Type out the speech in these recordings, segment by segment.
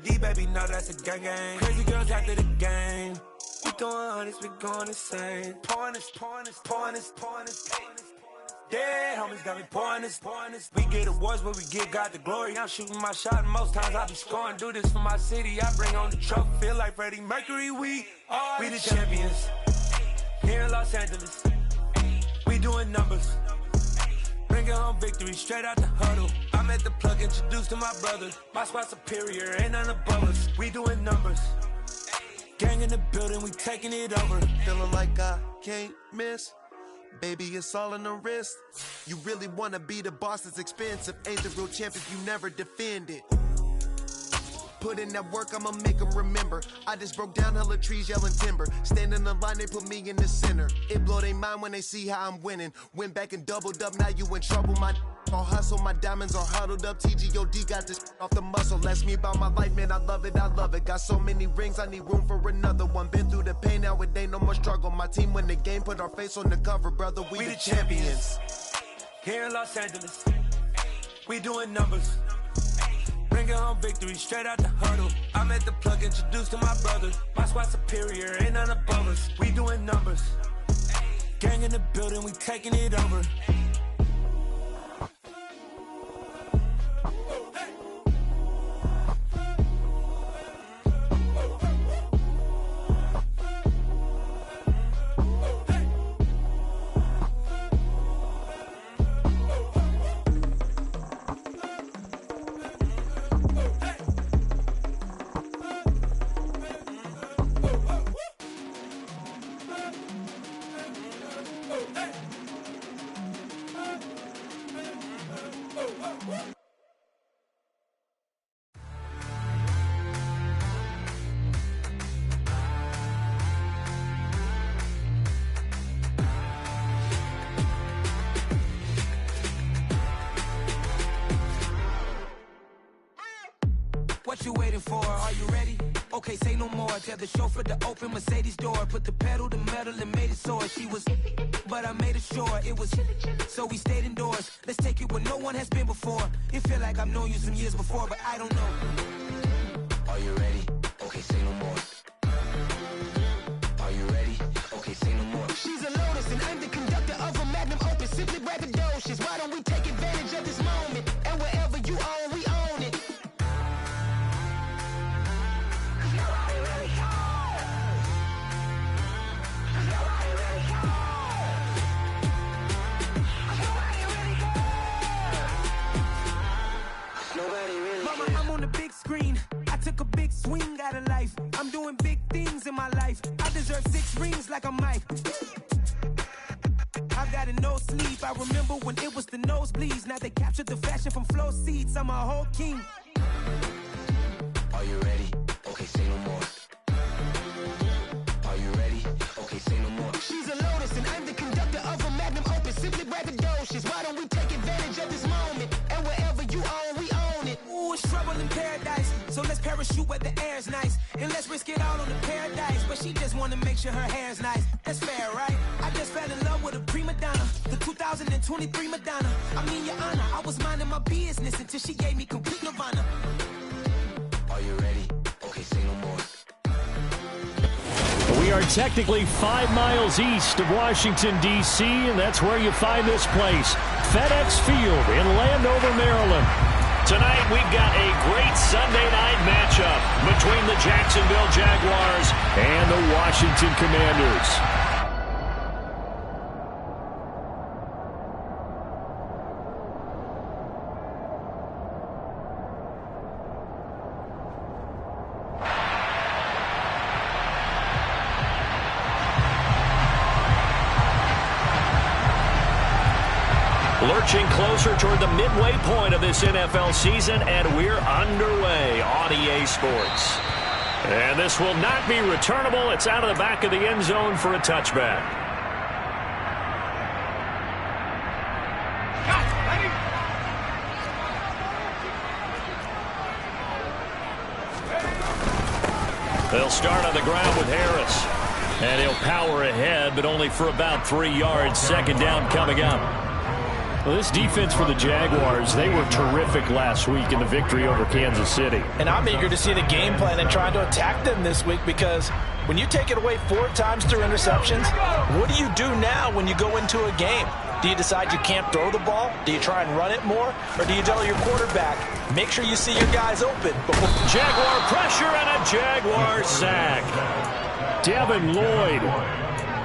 D, baby, no, that's a gang gang. Crazy girls after the game. We throwing hundreds, we going insane. Pouring this. Dead homies got me pouring this. We get awards, but we give God the glory. I'm shooting my shot, and most times I be scoring. Do this for my city, I bring on the trophy. Feel like Freddie Mercury, we the champions. Here in Los Angeles, we doing numbers. Bringing home victory, straight out the huddle. I'm at the plug, introduced to my brother. My squad superior, ain't none above us. We doing numbers. Gang in the building, we taking it over. Feeling like I can't miss. Baby, it's all in the wrist. You really wanna be the boss, it's expensive. Ain't the real champ if you never defend it. Put in that work, I'ma make them remember. I just broke down hella trees, yelling timber. Standing in the line, they put me in the center. It blow their mind when they see how I'm winning. Went back and doubled up, now you in trouble. My all hustle, my diamonds are huddled up. TGOD got this off the muscle. That's me about my life, man, I love it. Got so many rings, I need room for another one. Been through the pain, now it ain't no more struggle. My team win the game, put our face on the cover, brother. We the champions. Here in Los Angeles, we doing numbers. Bringing home victory, straight out the huddle. I'm at the plug, introduced to my brother. My squad superior, ain't none above us. We doing numbers. Gang in the building, we taking it over. What you waiting for? Are you ready? Okay, say no more. Tell the chauffeur to open Mercedes door. Put the pedal to metal and made it soar. She was, but I made it sure it was. So we stayed indoors. Let's take it where no one has been before. It feel like I've known you some years before, but I don't know. Are you ready? Okay, say no more. Are you ready? Okay, say no more. She's a Lotus and I'm the conductor of a Magnum Opus. Simply braggadocious. Why don't we take advantage of this moment? And wherever you own, we own it. Screen. I took a big swing out of life. I'm doing big things in my life. I deserve 6 rings like I'm Mike. I got a no sleep. I remember when it was the nosebleeds. Now they captured the fashion from flow seats. I'm a whole king. Are you ready? Okay, say no more. Are you ready? Okay, say no more. She's a Lotus and I'm the conductor of a Magnum Opus. Simply braggadocious. Why don't we take advantage of this moment? And wherever you own, we own it. Ooh, it's trouble in paradise. So let's parachute where the air's nice. And let's risk it all on the paradise. But she just wanna make sure her hair's nice. That's fair, right? I just fell in love with a prima donna. The 2023 Madonna. I mean, your honor, I was minding my business until she gave me complete nirvana. Are you ready? Okay, say no more. We are technically 5 miles east of Washington, D.C., and that's where you find this place, FedEx Field in Landover, Maryland. Tonight, we've got a great Sunday night matchup between the Jacksonville Jaguars and the Washington Commanders. Lurching closer toward the midway point of this NFL season, and we're underway on EA Sports. And this will not be returnable. It's out of the back of the end zone for a touchback. They'll start on the ground with Harris. And he'll power ahead, but only for about 3 yards. Second down coming up. Well, this defense for the Jaguars, they were terrific last week in the victory over Kansas City. And I'm eager to see the game plan and trying to attack them this week, because when you take it away 4 times through interceptions, what do you do now when you go into a game? Do you decide you can't throw the ball? Do you try and run it more? Or do you tell your quarterback, make sure you see your guys open? Jaguar pressure and a Jaguar sack. Devin Lloyd.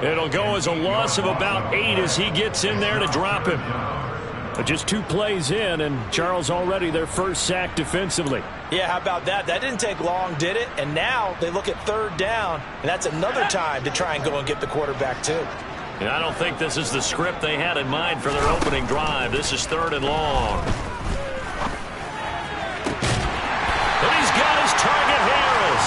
It'll go as a loss of about 8 as he gets in there to drop him. But just 2 plays in, and Charles already their first sack defensively. Yeah, how about that? That didn't take long, did it? And now they look at 3rd down, and that's another time to try and go and get the quarterback too. And I don't think this is the script they had in mind for their opening drive. This is 3rd and long. And he's got his target, Harris.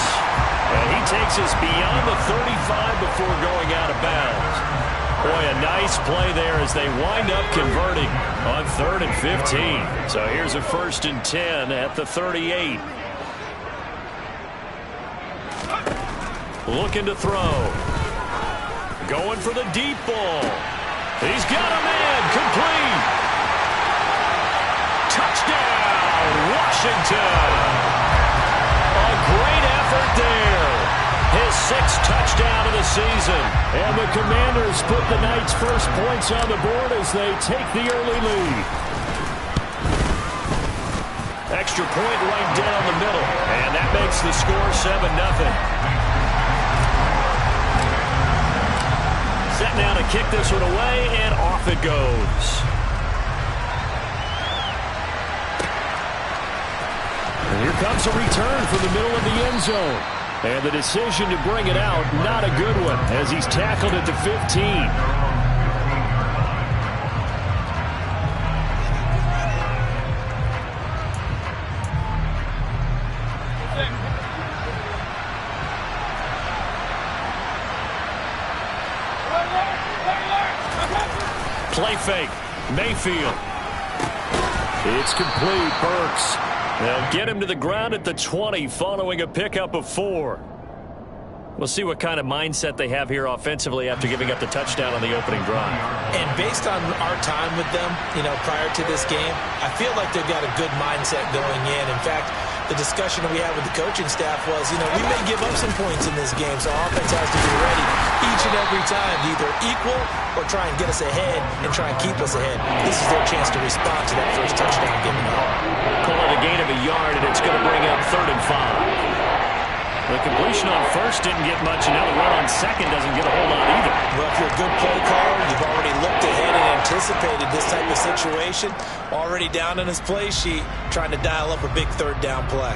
And he takes us beyond the 35 before going out of bounds. Boy, a nice play there as they wind up converting on 3rd and 15. So here's a 1st and 10 at the 38. Looking to throw. Going for the deep ball. He's got a man. Complete. Touchdown, Washington. A great effort there. His 6th touchdown of the season. And the Commanders put the Knights' first points on the board as they take the early lead. Extra point right down the middle. And that makes the score 7-0. Set now to kick this one away, and off it goes. And here comes a return from the middle of the end zone. And the decision to bring it out, not a good one, as he's tackled at the 15. Play fake. Mayfield. It's complete. Burks. They'll get him to the ground at the 20 following a pickup of 4. We'll see what kind of mindset they have here offensively after giving up the touchdown on the opening drive. And based on our time with them, prior to this game, I feel like they've got a good mindset going in. In fact, the discussion that we had with the coaching staff was, we may give up some points in this game, so our offense has to be ready each and every time to either equal or try and get us ahead and try and keep us ahead. This is their chance to respond to that first touchdown given up. Call it a gain of a yard, and it's going to bring up 3rd and 5. The completion on 1st didn't get much, and now the run on 2nd doesn't get a whole lot either. Well, if you're a good play caller, you've already looked ahead and anticipated this type of situation, already down on his play sheet, trying to dial up a big 3rd down play.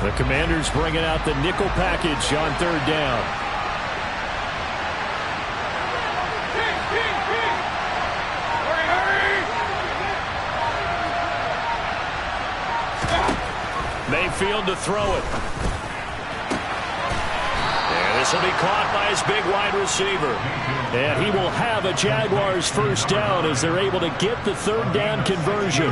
The Commanders bringing out the nickel package on 3rd down. Mayfield to throw it. And this will be caught by his big wide receiver. And he will have a Jaguars 1st down as they're able to get the 3rd down conversion.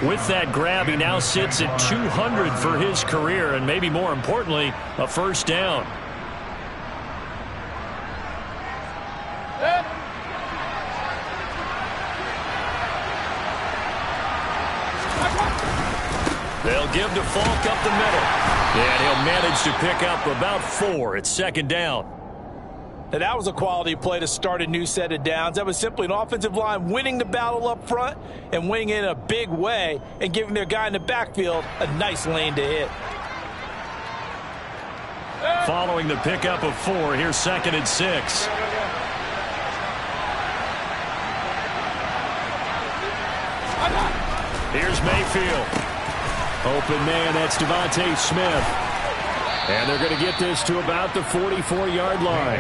With that grab, he now sits at 200 for his career, and maybe more importantly, a 1st down. They'll give to Falk up the middle. And he'll manage to pick up about 4. It's 2nd down. Now, that was a quality play to start a new set of downs. That was simply an offensive line winning the battle up front and winning it in a big way and giving their guy in the backfield a nice lane to hit. Following the pickup of 4, here's 2nd and 6. Here's Mayfield. Open man, that's Devontae Smith. And they're going to get this to about the 44-yard line.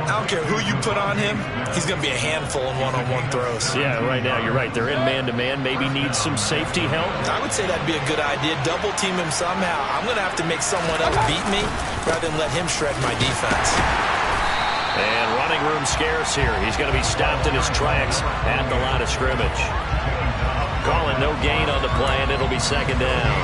I don't care who you put on him, he's going to be a handful in one-on-one throws. Yeah, right now, you're right. They're in man-to-man, maybe need some safety help. I would say that'd be a good idea. Double team him somehow. I'm going to have to make someone else beat me rather than let him shred my defense. And running room scarce here. He's going to be stopped in his tracks at the line of scrimmage. Calling no gain on the play, and it'll be 2nd down.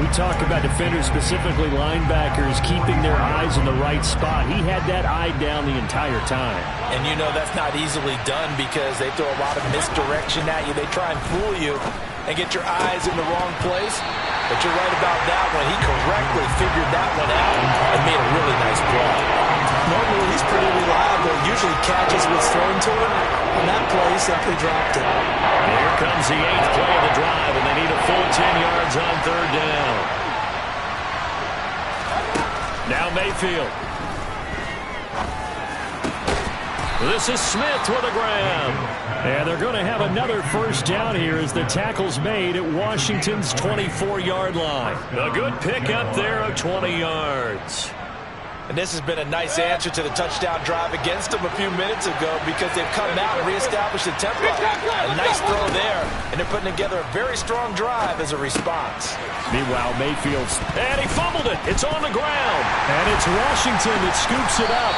We talk about defenders, specifically linebackers, keeping their eyes in the right spot. He had that eye down the entire time. And you know that's not easily done because they throw a lot of misdirection at you. They try and fool you and get your eyes in the wrong place. But you're right about that one. He correctly figured that one out and made a really nice play. Normally he's pretty reliable. Usually catches what's thrown to him. On that play, he simply dropped it. Here comes the 8th play of the drive, and they need a full 10 yards on 3rd down. Now Mayfield. This is Smith with a grab. And they're going to have another first down here as the tackle's made at Washington's 24-yard line. A good pick up there of 20 yards. And this has been a nice answer to the touchdown drive against them a few minutes ago because they've come out and reestablished the tempo. A nice throw there, and they're putting together a very strong drive as a response. Meanwhile, Mayfield's, and he fumbled it. It's on the ground. And it's Washington that scoops it up.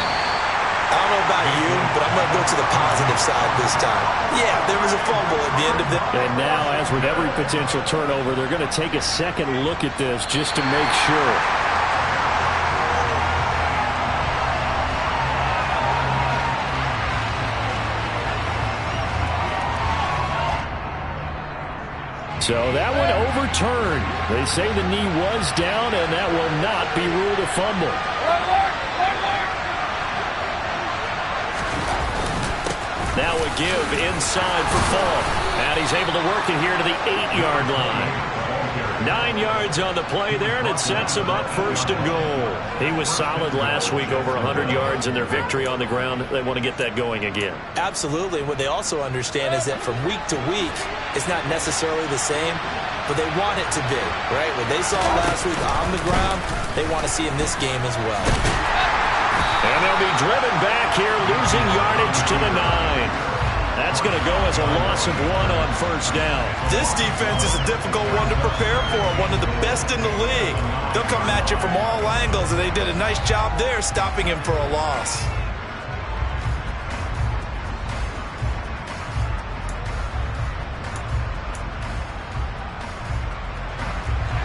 I don't know about you, but I'm going to go to the positive side this time. Yeah, there was a fumble at the end of the... And now, as with every potential turnover, they're going to take a second look at this just to make sure. So that one overturned. They say the knee was down, and that will not be ruled a fumble. Now a give inside for Fall. And he's able to work it here to the 8-yard line. 9 yards on the play there, and it sets him up 1st and goal. He was solid last week, over 100 yards in their victory on the ground. They want to get that going again. Absolutely. What they also understand is that from week to week, it's not necessarily the same, but they want it to be, right? What they saw last week on the ground, they want to see in this game as well. And they'll be driven back here, losing yardage to the 9. That's going to go as a loss of 1 on 1st down. This defense is a difficult one to prepare for, one of the best in the league. They'll come at you from all angles, and they did a nice job there stopping him for a loss.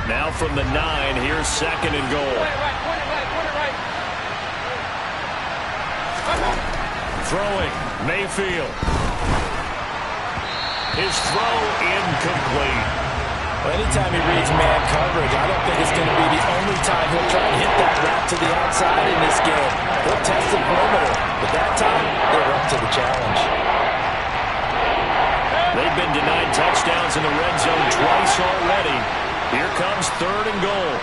Now from the 9, here's 2nd and goal. Throwing, Mayfield. His throw incomplete. Well, anytime he reads man coverage, I don't think it's going to be the only time he'll try and hit that route to the outside in this game. He'll test the perimeter, but that time they were up to the challenge. They've been denied touchdowns in the red zone twice already. Here comes 3rd and goal.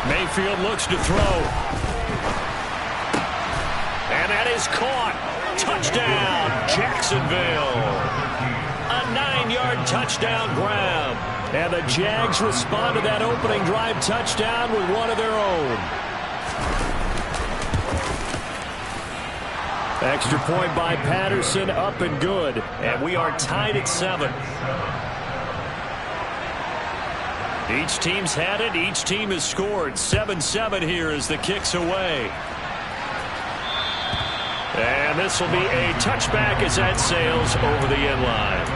Mayfield looks to throw. And that is caught. Touchdown, Jacksonville. A 9-yard touchdown grab. And the Jags respond to that opening drive touchdown with one of their own. Extra point by Patterson, up and good. And we are tied at 7. Each team's had it. Each team has scored. 7-7 here as the kick's away. And this will be a touchback as that sails over the end line.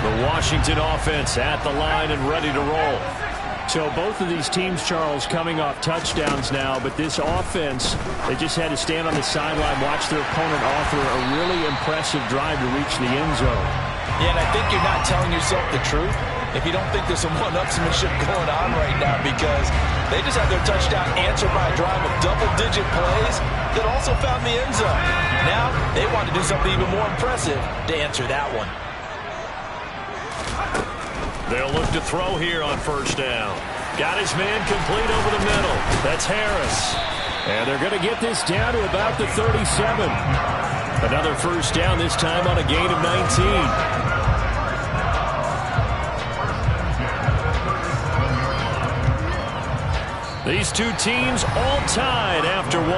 The Washington offense at the line and ready to roll. So both of these teams, Charles, coming off touchdowns now, but this offense, they just had to stand on the sideline, watch their opponent offer a really impressive drive to reach the end zone. Yeah, and I think you're not telling yourself the truth if you don't think there's some one-upsmanship going on right now, because they just had their touchdown answered by a drive of double-digit plays that also found the end zone. Now they want to do something even more impressive to answer that one. They'll look to throw here on 1st down. Got his man complete over the middle. That's Harris. And they're going to get this down to about the 37. Another 1st down, this time on a gain of 19. These two teams all tied after 1.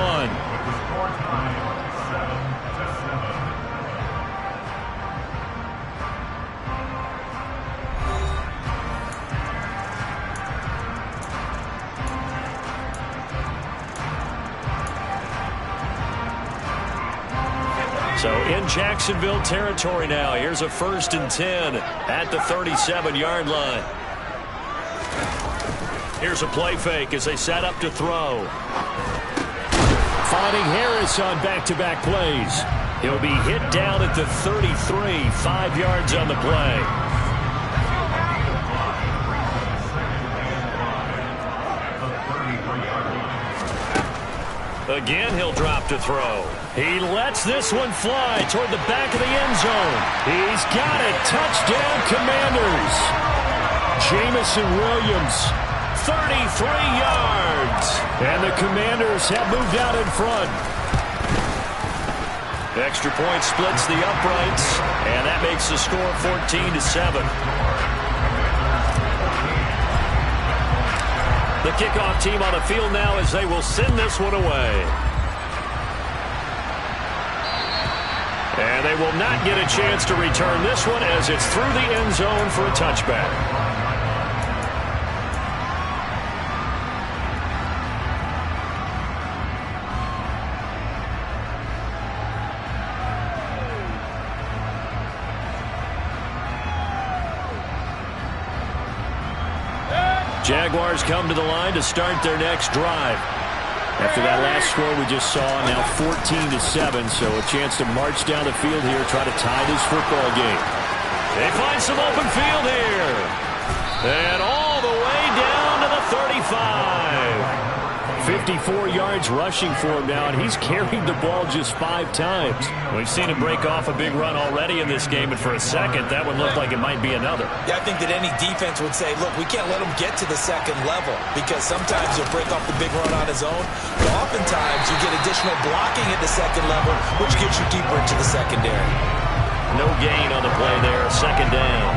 in Jacksonville territory now. Here's a 1st and 10 at the 37-yard line. Here's a play fake as they set up to throw. Finding Harris on back-to-back plays. He'll be hit down at the 33, 5 yards on the play. Again, he'll drop to throw. He lets this one fly toward the back of the end zone. He's got it. Touchdown, Commanders. Jamison Williams, 33 yards. And the Commanders have moved out in front. Extra point splits the uprights, and that makes the score 14-7. The kickoff team on the field now as they will send this one away. And they will not get a chance to return this one as it's through the end zone for a touchback. Jaguars come to the line to start their next drive. After that last score we just saw, now 14-7, so a chance to march down the field here, try to tie this football game. They find some open field here. And all the way down to the 35. 54 yards rushing for him now, and he's carried the ball just 5 times. We've seen him break off a big run already in this game, and for a second, that one looked like it might be another. Yeah, I think that any defense would say, look, we can't let him get to the second level, because sometimes he'll break off the big run on his own, but oftentimes you get additional blocking at the second level, which gets you deeper into the secondary. No gain on the play there, 2nd down.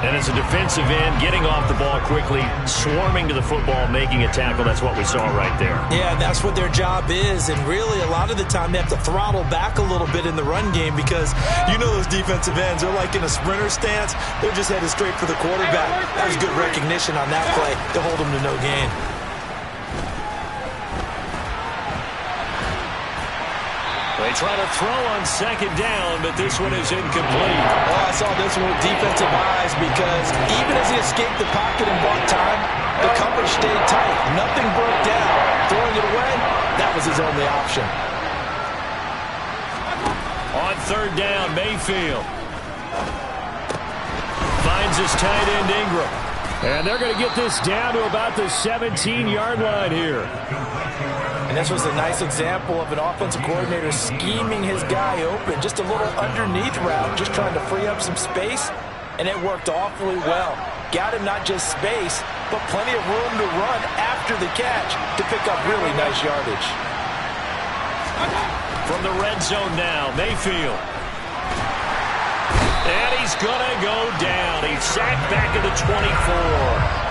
And as a defensive end, getting off the ball quickly, swarming to the football, making a tackle, that's what we saw right there. Yeah, and that's what their job is, and really a lot of the time they have to throttle back a little bit in the run game because you know those defensive ends, they're like in a sprinter stance, they're just headed straight for the quarterback. That was good recognition on that play to hold them to no gain. They try to throw on 2nd down, but this one is incomplete. Oh, I saw this one with defensive eyes because even as he escaped the pocket and bought time, the coverage stayed tight. Nothing broke down. Throwing it away, that was his only option. On 3rd down, Mayfield finds his tight end Ingram. And they're going to get this down to about the 17-yard line here. And this was a nice example of an offensive coordinator scheming his guy open. Just a little underneath route, just trying to free up some space, and it worked awfully well. Got him not just space, but plenty of room to run after the catch to pick up really nice yardage. From the red zone now, Mayfield. And he's going to go down. He's sacked back at the 24.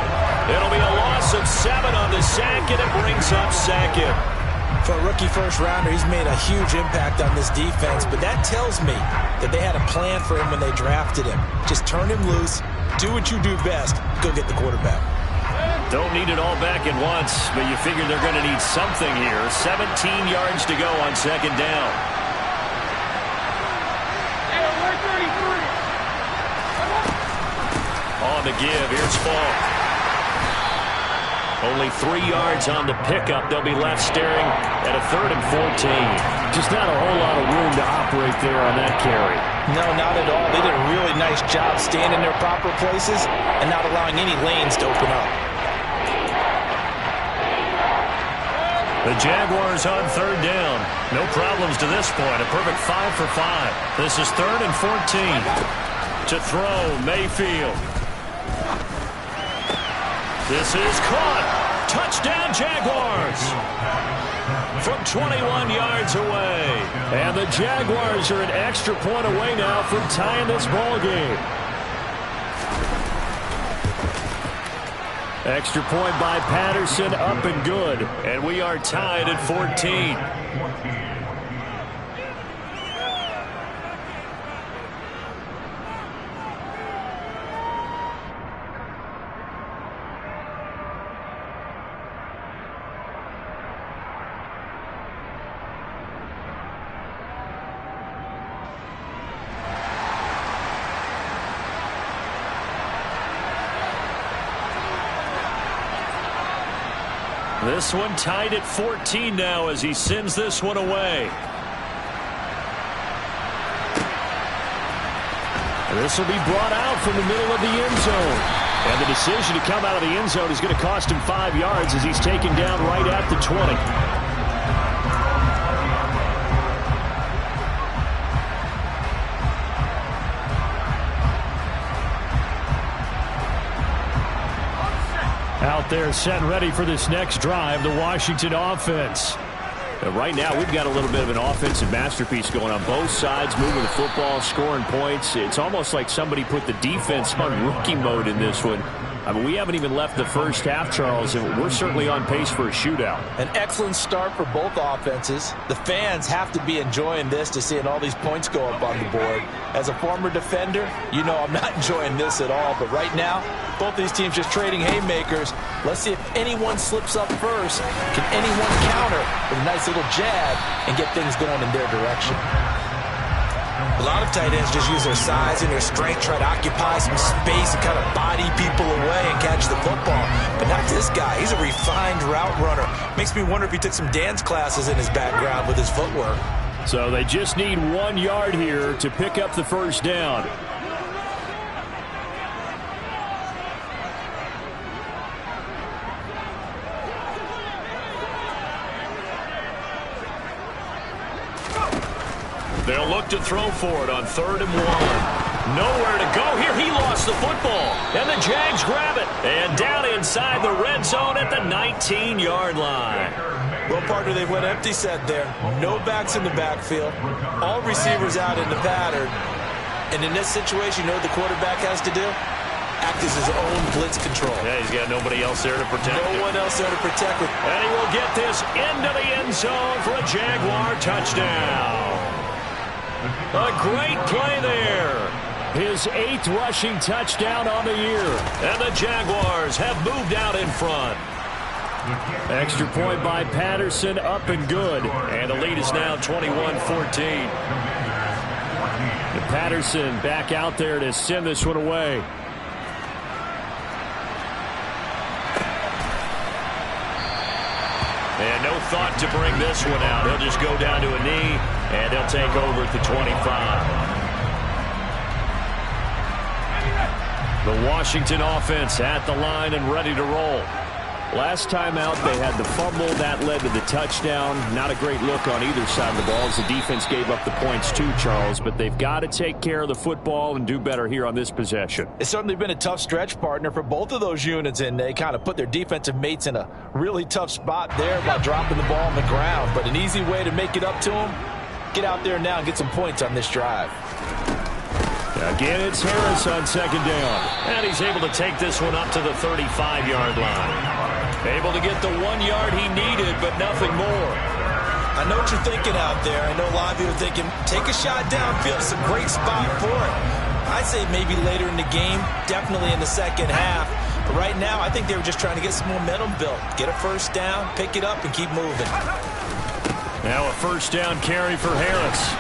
It'll be a loss of 7 on the sack, and it brings up 2nd. For a rookie first-rounder, he's made a huge impact on this defense, but that tells me that they had a plan for him when they drafted him. Just turn him loose, do what you do best, go get the quarterback. Don't need it all back at once, but you figure they're going to need something here. 17 yards to go on 2nd down. On the give, here's Falk. Only 3 yards on the pickup. They'll be left staring at a 3rd and 14. Just not a whole lot of room to operate there on that carry. No, not at all. They did a really nice job staying in their proper places and not allowing any lanes to open up. The Jaguars on 3rd down. No problems to this point. A perfect 5 for 5. This is 3rd and 14. To throw, Mayfield. This is caught. Touchdown, Jaguars. From 21 yards away. And the Jaguars are an extra point away now from tying this ball game. Extra point by Patterson, up and good. And we are tied at 14. This one tied at 14 now as he sends this one away. This will be brought out from the middle of the end zone. And the decision to come out of the end zone is going to cost him 5 yards as he's taken down right at the 20. Out there set ready for this next drive, the Washington offense. Right now, we've got a little bit of an offensive masterpiece going on both sides, moving the football, scoring points. It's almost like somebody put the defense on rookie mode in this one. I mean, we haven't even left the first half, Charles, and we're certainly on pace for a shootout. An excellent start for both offenses. The fans have to be enjoying this to seeing all these points go up on the board. As a former defender, you know I'm not enjoying this at all. But right now, both these teams just trading haymakers. Let's see if anyone slips up first. Can anyone counter with a nice little jab and get things going in their direction? A lot of tight ends just use their size and their strength, try to occupy some space and kind of body people away and catch the football. But not this guy. He's a refined route runner. Makes me wonder if he took some dance classes in his background with his footwork. So they just need 1 yard here to pick up the first down. They'll look to throw for it on 3rd and 1. Nowhere to go here. He lost the football. And the Jags grab it. And down inside the red zone at the 19-yard line. Well, partner, they went empty set there. No backs in the backfield. All receivers out in the pattern. And in this situation, you know what the quarterback has to do? Act as his own blitz control. Yeah, he's got nobody else there to protect him. No one else there to protect him. And he will get this into the end zone for a Jaguar touchdown. A great play there. His 8th rushing touchdown on the year. And the Jaguars have moved out in front. Extra point by Patterson, up and good. And the lead is now 21-14. Patterson back out there to send this one away. And no thought to bring this one out. He'll just go down to a knee, and they'll take over at the 25. The Washington offense at the line and ready to roll. Last time out, they had the fumble. That led to the touchdown. Not a great look on either side of the ball as the defense gave up the points too, Charles. But they've got to take care of the football and do better here on this possession. It's certainly been a tough stretch, partner, for both of those units, and they kind of put their defensive mates in a really tough spot there by dropping the ball on the ground. But an easy way to make it up to them, get out there now and get some points on this drive. Again, it's Harris on 2nd down. And he's able to take this one up to the 35-yard line. Able to get the 1 yard he needed, but nothing more. I know what you're thinking out there. I know a lot of you are thinking, take a shot downfield. It's a great spot for it. I'd say maybe later in the game, definitely in the second half. But right now, I think they were just trying to get some momentum built. Get a first down, pick it up, and keep moving. Now a first down carry for Harris.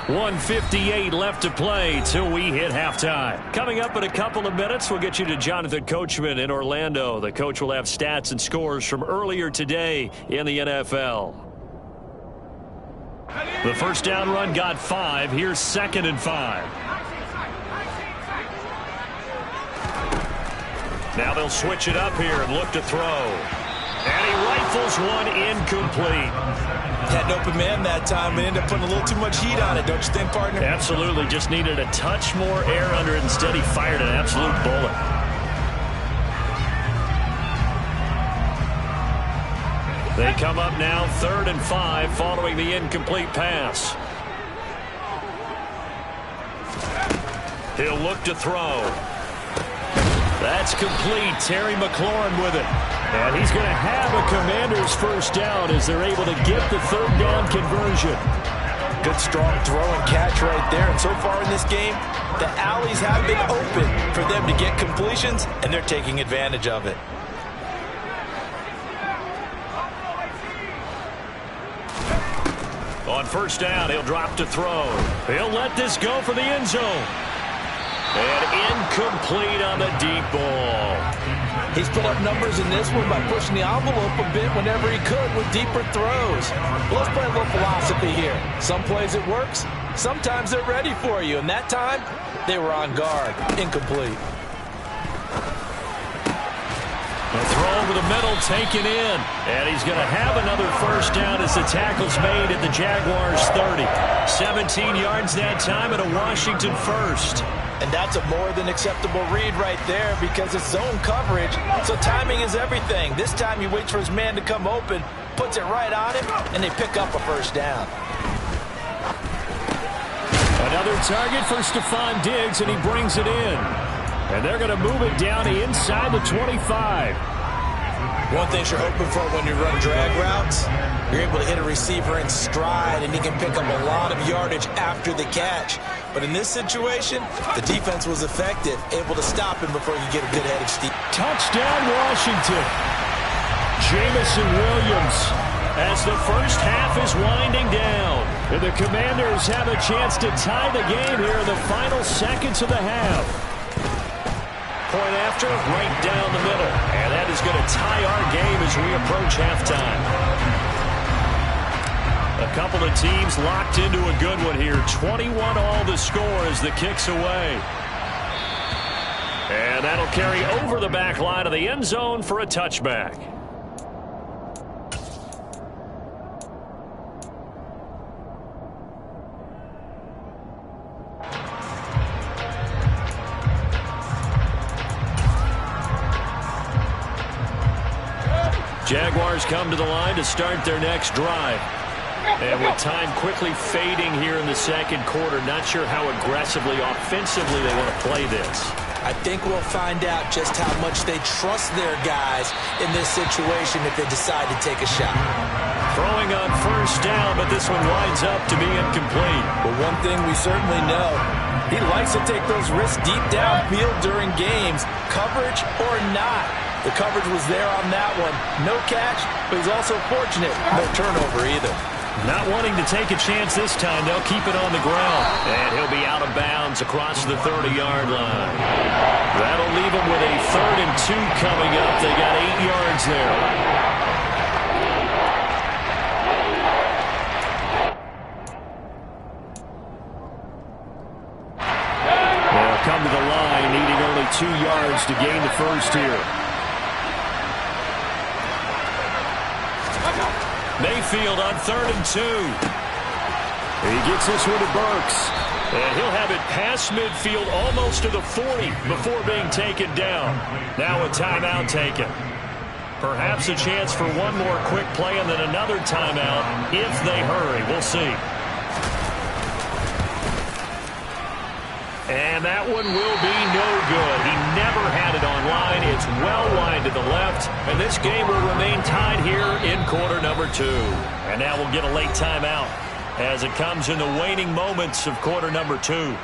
1:58 left to play till we hit halftime. Coming up in a couple of minutes, we'll get you to Jonathan Coachman in Orlando. The coach will have stats and scores from earlier today in the NFL. The first down run got 5. Here's 2nd and 5. Now they'll switch it up here and look to throw. And he rifles one incomplete. Had an open man that time and ended up putting a little too much heat on it, don't you think, partner? Absolutely. Just needed a touch more air under it. Instead, he fired an absolute bullet. They come up now 3rd and 5 following the incomplete pass. He'll look to throw. That's complete. Terry McLaurin with it. And he's going to have a Commander's first down as they're able to get the 3rd down conversion. Good strong throw and catch right there. And so far in this game, the alleys have been open for them to get completions, and they're taking advantage of it. On first down, he'll drop to throw. He'll let this go for the end zone. And incomplete on the deep ball. He's put up numbers in this one by pushing the envelope a bit whenever he could with deeper throws. Well, let's play a little philosophy here. Some plays it works, sometimes they're ready for you, and that time they were on guard. Incomplete. The throw over the middle taken in, and he's going to have another first down as the tackle's made at the Jaguars' 30. 17 yards that time and a Washington first. And that's a more than acceptable read right there because it's zone coverage, so timing is everything. This time he waits for his man to come open, puts it right on him, and they pick up a first down. Another target for Stephon Diggs, and he brings it in. And they're going to move it down inside the 25. One thing you're hoping for when you run drag routes, you're able to hit a receiver in stride, and he can pick up a lot of yardage after the catch. But in this situation, the defense was effective, able to stop him before you get a good head of steam. Touchdown, Washington. Jamison Williams as the first half is winding down. And the Commanders have a chance to tie the game here in the final seconds of the half. Point after, right down the middle. And that is going to tie our game as we approach halftime. A couple of teams locked into a good one here. 21 all the score as the kick's away. And that'll carry over the back line of the end zone for a touchback. Jaguars come to the line to start their next drive. And with time quickly fading here in the second quarter, not sure how aggressively, offensively they want to play this. I think we'll find out just how much they trust their guys in this situation if they decide to take a shot. Throwing on first down, but this one winds up to be incomplete. But one thing we certainly know, he likes to take those risks deep downfield during games, coverage or not. The coverage was there on that one. No catch, but he's also fortunate. No turnover either. Not wanting to take a chance this time. They'll keep it on the ground. And he'll be out of bounds across the 30-yard line. That'll leave him with a 3rd and 2 coming up. They got 8 yards there. They'll come to the line, needing only 2 yards to gain the first here. Mayfield on 3rd and 2. He gets this one to Burks. And he'll have it past midfield almost to the 40 before being taken down. Now a timeout taken. Perhaps a chance for one more quick play and then another timeout if they hurry. We'll see. And that one will be no good. He never had it on line. It's well wide to the left. And this game will remain tied here in quarter number 2. And now we'll get a late timeout as it comes in the waning moments of quarter number 2.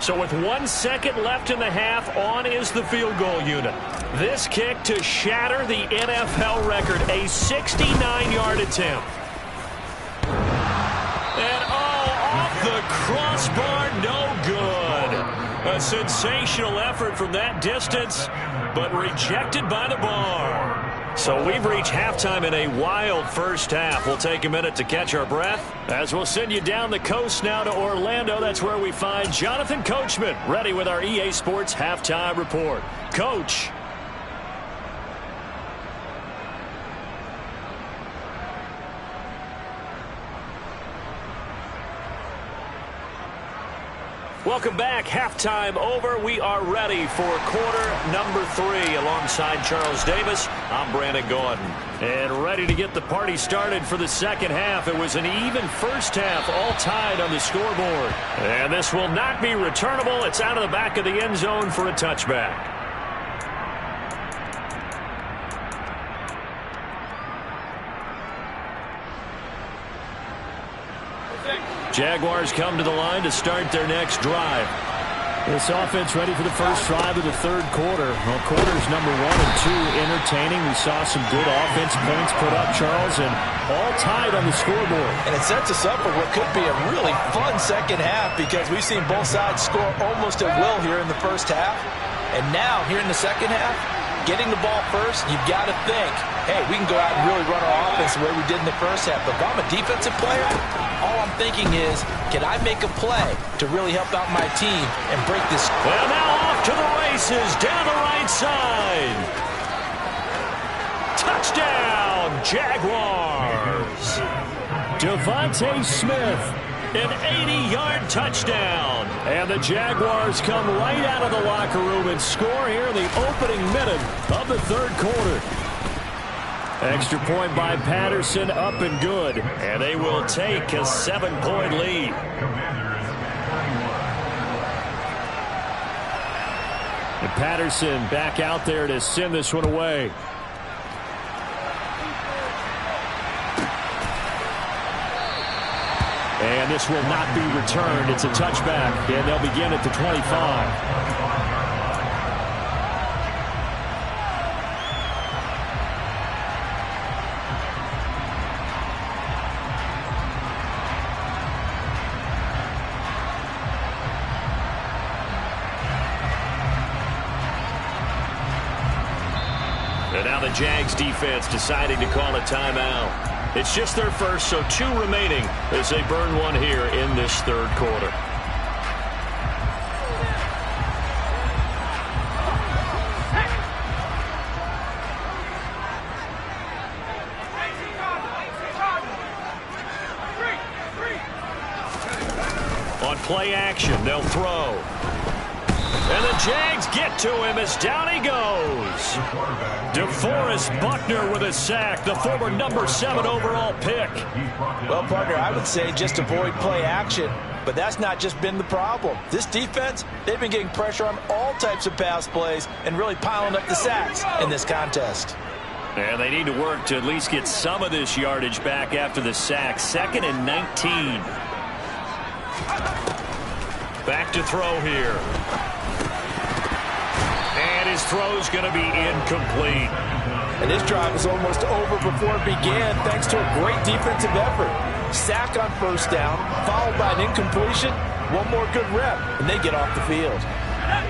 So with 1 second left in the half, on is the field goal unit. This kick to shatter the NFL record, a 69-yard attempt. And off the crossbar, no good. A sensational effort from that distance, but rejected by the bar. So we've reached halftime in a wild first half. We'll take a minute to catch our breath as we'll send you down the coast now to Orlando. That's where we find Jonathan Coachman, ready with our EA Sports Halftime Report. Coach. Welcome back. Halftime over. We are ready for quarter number 3 alongside Charles Davis. I'm Brandon Gordon. And ready to get the party started for the second half. It was an even first half, all tied on the scoreboard. And this will not be returnable. It's out of the back of the end zone for a touchback. Jaguars come to the line to start their next drive. This offense ready for the first drive of the third quarter. Well, quarters number 1 and 2 entertaining. We saw some good offense points put up, Charles, and all tied on the scoreboard. And it sets us up for what could be a really fun second half because we've seen both sides score almost at will here in the first half. And now, here in the second half, getting the ball first, you've got to think, hey, we can go out and really run our offense the way we did in the first half. But if I'm a defensive player, all I'm thinking is, can I make a play to really help out my team and break this? Well, now off to the races, down the right side. Touchdown, Jaguars. Devontae Smith, an 80-yard touchdown. And the Jaguars come right out of the locker room and score here in the opening minute of the third quarter. Extra point by Patterson, up and good. And they will take a 7-point lead. And Patterson back out there to send this one away. And this will not be returned. It's a touchback, and they'll begin at the 25. And now the Jags defense deciding to call a timeout. It's just their first, so 2 remaining as they burn one here in this third quarter. On play action, they'll throw. And the Jags get to him as down he goes. DeForest Buckner with a sack, the former number 7 overall pick. Well, partner, I would say just avoid play action, but that's not just been the problem. This defense, they've been getting pressure on all types of pass plays and really piling up the sacks in this contest. And they need to work to at least get some of this yardage back after the sack. 2nd and 19. Back to throw here. And his throw's going to be incomplete. And this drive was almost over before it began thanks to a great defensive effort. Sack on first down, followed by an incompletion. One more good rep, and they get off the field.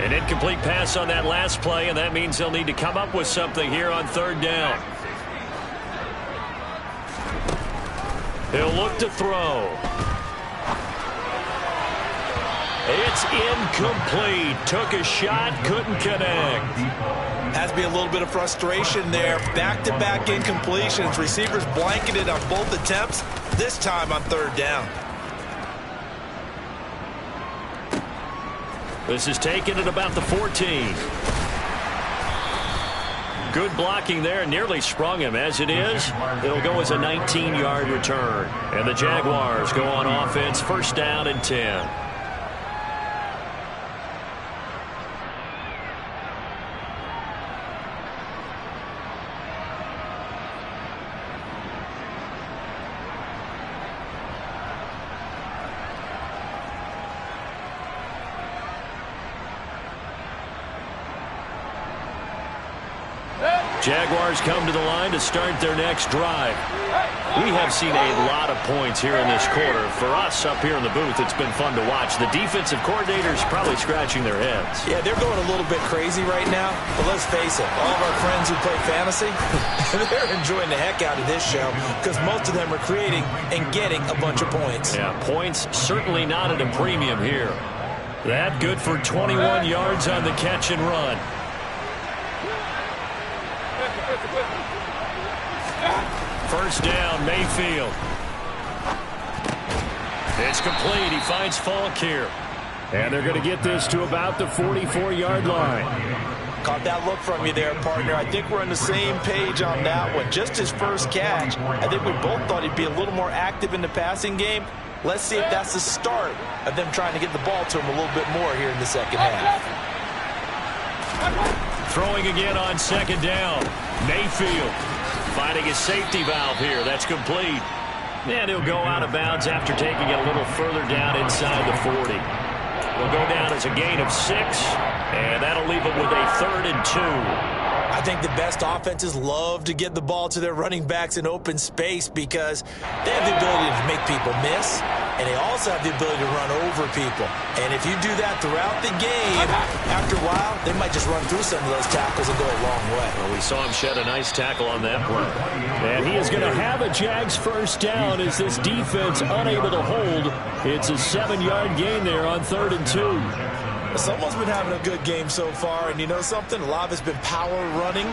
An incomplete pass on that last play, and that means they'll need to come up with something here on third down. He'll look to throw. It's incomplete. Took a shot, couldn't connect. Has to be a little bit of frustration there. Back-to-back incompletions. Receivers blanketed on both attempts, this time on third down. This is taken at about the 14. Good blocking there, nearly sprung him. As it is, it'll go as a 19-yard return. And the Jaguars go on offense, first down and 10. Jaguars come to the line to start their next drive. We have seen a lot of points here in this quarter. For us up here in the booth, it's been fun to watch. The defensive coordinators probably scratching their heads. Yeah, they're going a little bit crazy right now. But let's face it, all of our friends who play fantasy, they're enjoying the heck out of this show because most of them are creating and getting a bunch of points. Yeah, points certainly not at a premium here. That good for 21 yards on the catch and run. First down, Mayfield. It's complete. He finds Falk here. And they're going to get this to about the 44-yard line. Caught that look from you there, partner. I think we're on the same page on that one. Just his first catch. I think we both thought he'd be a little more active in the passing game. Let's see if that's the start of them trying to get the ball to him a little bit more here in the second half. Throwing again on second down. Mayfield finding his safety valve here. That's complete. And he'll go out of bounds after taking it a little further down inside the 40. will go down as a gain of 6, and that'll leave them with a 3rd and 2. I think the best offenses love to get the ball to their running backs in open space because they have the ability to make people miss, and they also have the ability to run over people. And if you do that throughout the game, after a while, they might just run through some of those tackles and go a long way. Well, we saw him shed a nice tackle on that play. And he is going to have a Jags first down as this defense unable to hold. It's a 7-yard gain there on 3rd and 2. Someone's been having a good game so far, and you know something? A lot of it's been power running.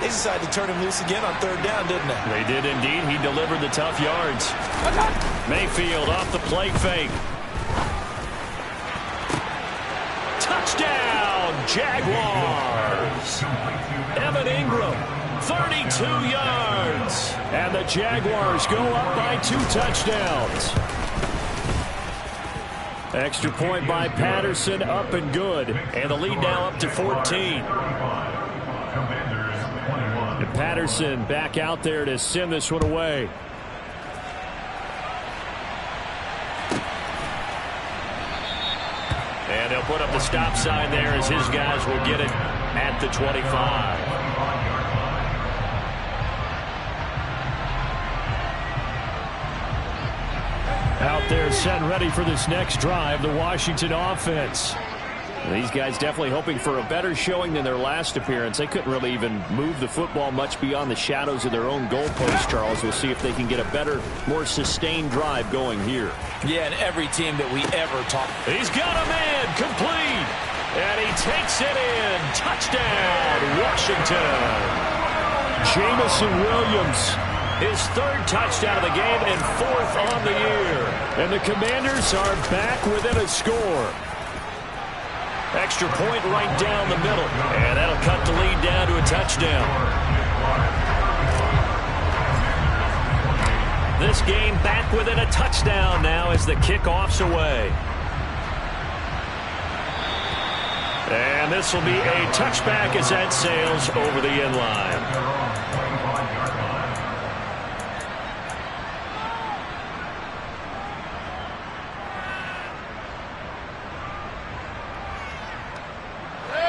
They decided to turn him loose again on 3rd down, didn't they? They did indeed. He delivered the tough yards. Mayfield off the play fake. Touchdown, Jaguars. Evan Ingram, 32 yards. And the Jaguars go up by 2 touchdowns. Extra point by Patterson, up and good. And the lead now up to 14. And Patterson back out there to send this one away. And they'll put up the stop sign there as his guys will get it at the 25. Out there set and ready for this next drive, the Washington offense. These guys definitely hoping for a better showing than their last appearance. They couldn't really even move the football much beyond the shadows of their own goalpost, Charles. We'll see if they can get a better, more sustained drive going here. Yeah, and every team that we ever talk. He's got a man, complete. And he takes it in. Touchdown, Washington. Jamison Williams. His 3rd touchdown of the game and 4th on the year. And the Commanders are back within a score. Extra point right down the middle. And that'll cut the lead down to a touchdown. This game back within a touchdown now as the kickoff's away. And this will be a touchback as that sails over the end line.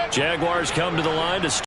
Jaguars come to the line to